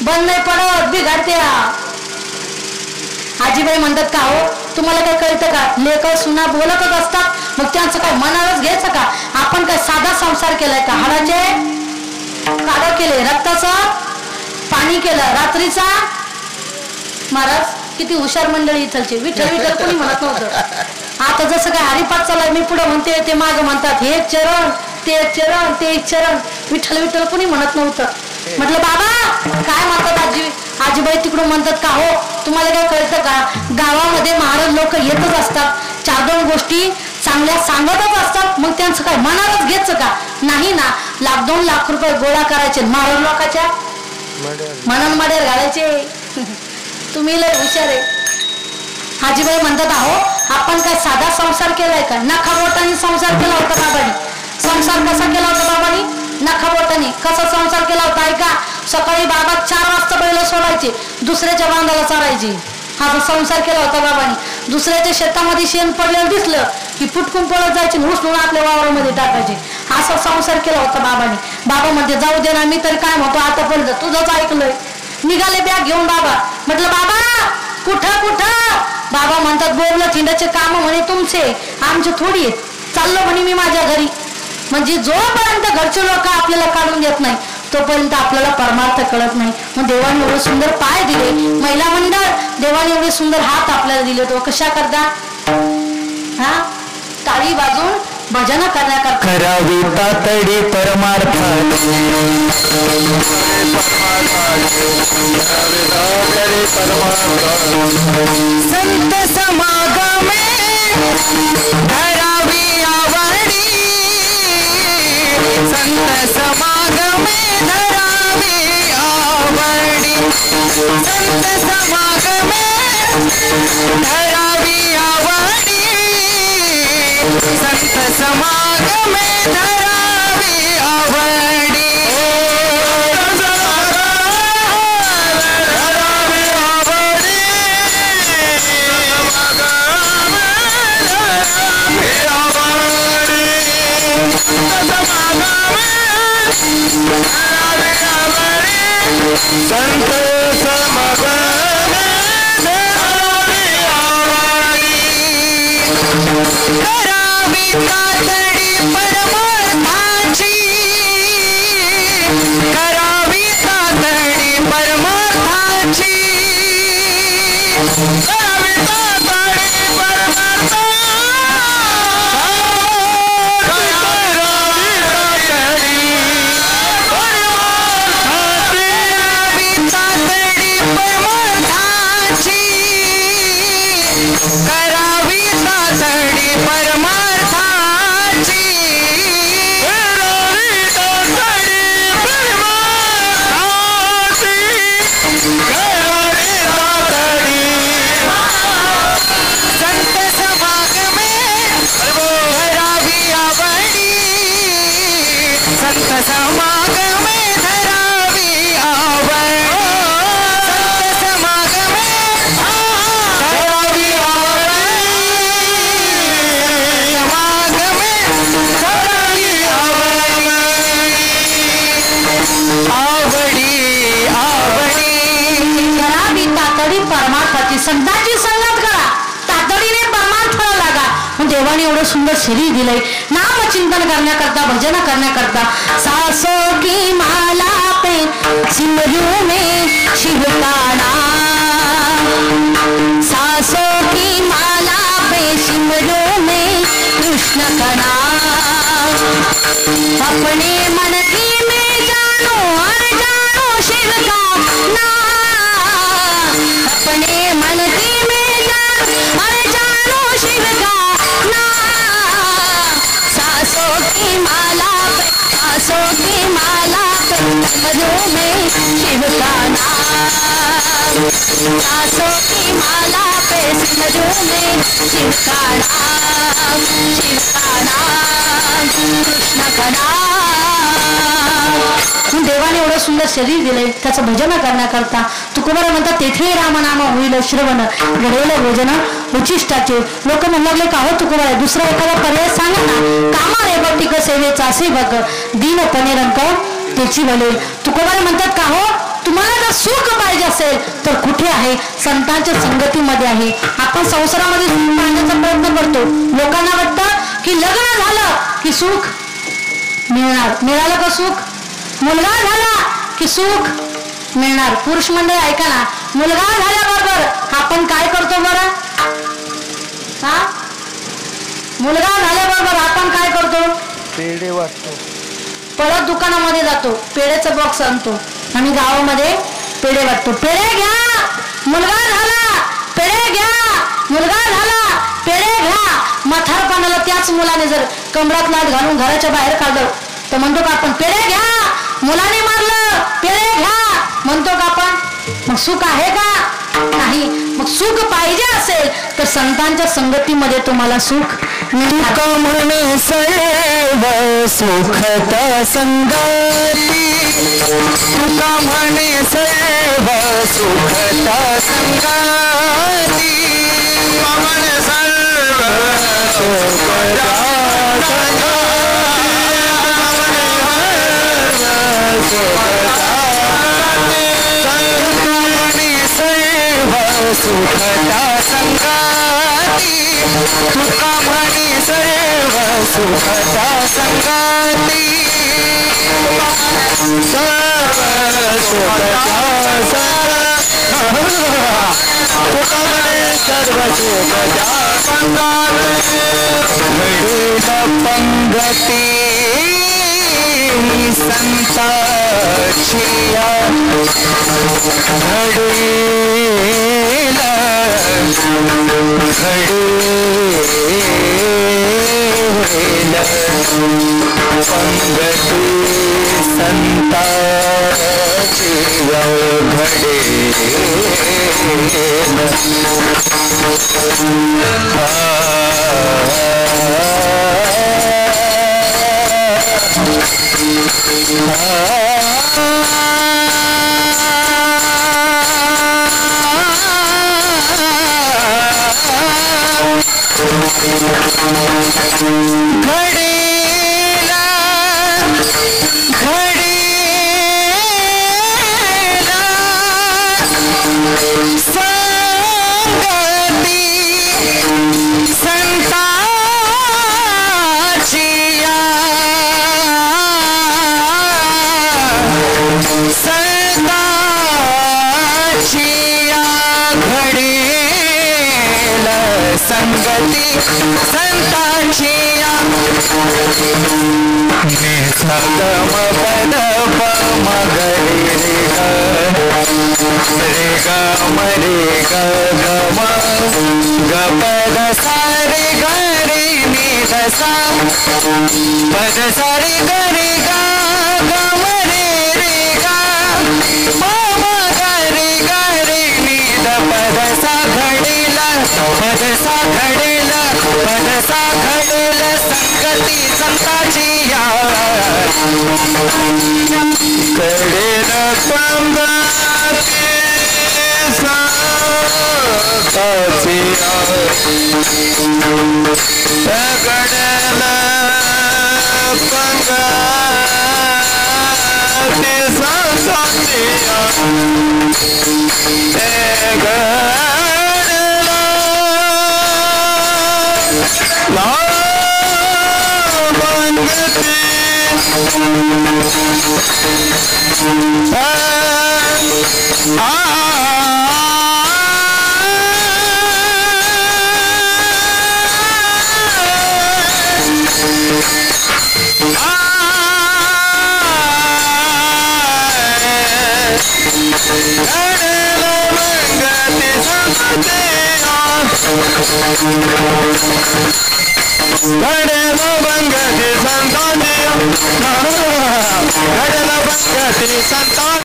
बंद नाही पडत, बिघडते. आजीबाई म्हणतात का हो तुम्हाला काय कळतं का, लेक सुना बोलतच असतात, मग त्यांचं काय मनालाच घ्यायचं का. आपण काय साधा संसार केलाय का, हाडाचे काढ केले, रक्ताचं पाणी केलं, रात्रीचा. महाराज किती हुशार मंडळी इथलचे, विठ्ठल विठ्ठल कोणी म्हणत नव्हतं. आता जसं काय हरिपाठ चालू आहे, मी पुढे म्हणते ते माग म्हणतात, हे चरण ते चरण ते चरण, विठ्ठल विठ्ठल कोणी म्हणत नव्हतं. म्हटलं बाबा काय म्हणतात आजी, आजीबाई तिकडून म्हणतात का हो तुम्हाला काय कळतं का, गावामध्ये महाराज लोक येतच असतात, 4-2 गोष्टी चांगल्या सांगतच असतात, मग त्यांचं काय मनालाच घ्यायचं का नाही ना. 1-2 लाख रुपये गोळा करायचे, महाराज लोकांच्या मनान माड्यावर घालायचे. तुम्ही लय हुशार आहे. आजीबाई म्हणतात अहो आपण काय साधा संसार केलाय का, नखाबोटाने संसार केला होता बाबांनी. संसार कसा केला होता बाबांनी, नखाबोटाने. कसा संसार केला होता ऐका. सकाळी बाबा 4 वाजता बैल सोडायचे, दुसऱ्याच्या बांधाला चारायचे. हा संसार केला होता बाबांनी. दुसऱ्याच्या शेतामध्ये शेण पडलेलं दिसलं की फुटकून पळत जायचे, उचलून आपल्या वावरामध्ये टाकायचे. असा संसार केला होता बाबांनी. बाबा म्हणते जाऊ दे ना, मी तर काय म्हणतो आतापर्यंत तुझंच ऐकलंय. निघाले बॅग घेऊन बाबा. म्हटलं बाबा कुठं कुठं. बाबा म्हणतात बोबलं थिंडाचे काम म्हणे तुमचे, आमचे थोडी आहेत, चाललो म्हणे मी माझ्या घरी. म्हणजे जोपर्यंत घरचे लोक आपल्याला काढून देत नाही तोपर्यंत आपल्याला परमार्थ कळत नाही. मग देवाने एवढे सुंदर पाय दिले, महिला मंडळ देवाने एवढे सुंदर हात आपल्याला दिले, तो कशा करता हा टाळी वाजून भजन करण्याकरता. करावी तातडी परमार्थ संत समागमे धरावी आवडी, संत समागमे धरावी आवडी, संत समागमे धरावी आवडी, संत समागमे धरावी आवडी. संत समागमे धरावी आवडी, करावी तातडी परमार्थाची, करावी तातडी परमार्थाची, करावी तातडी परमार्थाची. करावी तातडी परमार्थाची, करावी तातडी परमार्थाची, करावी तातडी. संत समागमे धरावी आवडी, संत समागमे धरावी आवडी, संत समागमे परमार्थाची. संतांची संगत करा, तातडीने परमार्थाला लागा. देवाने एवढं सुंदर शरीर दिलंय नाम चिंतन करण्याकरता, भजन करण्याकरता. सासो की माला पे सिमरू में शिव का नाम, सासो की माला पे सिमरू में कृष्ण का नाम. अपने मन की में जानो और जानो शिव का नाम, अपने मन की में जानो और जानो शिव का नाम. सासों की माला पे, सासों की माला पे सिमरू में शिव का नाम, सासों की माला पे सिमरू में शिव का नाम, शिव का नाम, कृष्ण का नाम. देवाने एवढं सुंदर शरीर दिलंय त्याचं भजन करण्याकरता. तुकोबारा म्हणतात तेथे रामनाम होईल श्रवण, घडेल भोजन उचिष्टाचे. लोक म्हणू लागले का हो तुकोबारा दुसरा एखादा पर्याय सांगा ना. कामा रे बट्टिक सेवेचा असे बघ, दीनपणे रंक त्याची भले. तुकोबारा म्हणतात का हो तुम्हाला जर सुख पाहिजे असेल तर कुठे आहे? संतांच्या संगतीमध्ये आहे. आपण संसारामध्ये सुख पाहण्याचा प्रयत्न करतो. लोकांना वाटतं की लग्न झालं की सुख मिळणार. मिळालं का सुख? मुलगा झाला की सुख मिळणार. पुरुष मंडळी ऐका ना, मुलगा झाल्याबरोबर आपण काय करतो बरं? हा, मुलगा झाल्याबरोबर आपण काय करतो? पेढे वाटतो. परत दुकानामध्ये जातो, पेढेचा बॉक्स आणतो. आम्ही गावामध्ये पेढे वाटतो. पेढे घ्या, मुलगा झाला. पेढे घ्या, मुलगा झाला. पेढे घ्या. म्हातारपणाला त्याच मुलाने जर कमरात लाट घालून घराच्या बाहेर काढलं तर म्हणतो का आपण पेढे घ्या, मुलाने मारलं, पेढे घ्या म्हणतो का आपण? मग सुख आहे का? नाही. मग सुख पाहिजे असेल तर संतांच्या संगतीमध्ये तुम्हाला सुख तुका म्हणे सर्व सुखता संगती. तुका म्हणे सर्व सुखता संगती. म्हणे सर्व सुखता सुखता संगती. तुका म्हणे सर्व सुखता संगती. सर्व सुखता तुका म्हणे सर्व सुखता संगती. पंगती संताचिया घडीला पंगती संताचिया घडीला घडीला संगती संताचिया संताचिया घडीला संगती संताचिया. सगम पद पम गरे रे ग मरे ग गम गपद सारे गरे नि दसा पद सारे गरे ग गम रे ग पम गरे गरे नि द पद सा घडीला पद सा घडीला पद सा घडीला संगती संताचिया कडेन पंगती संताचिया कडेन पंगती संताचिया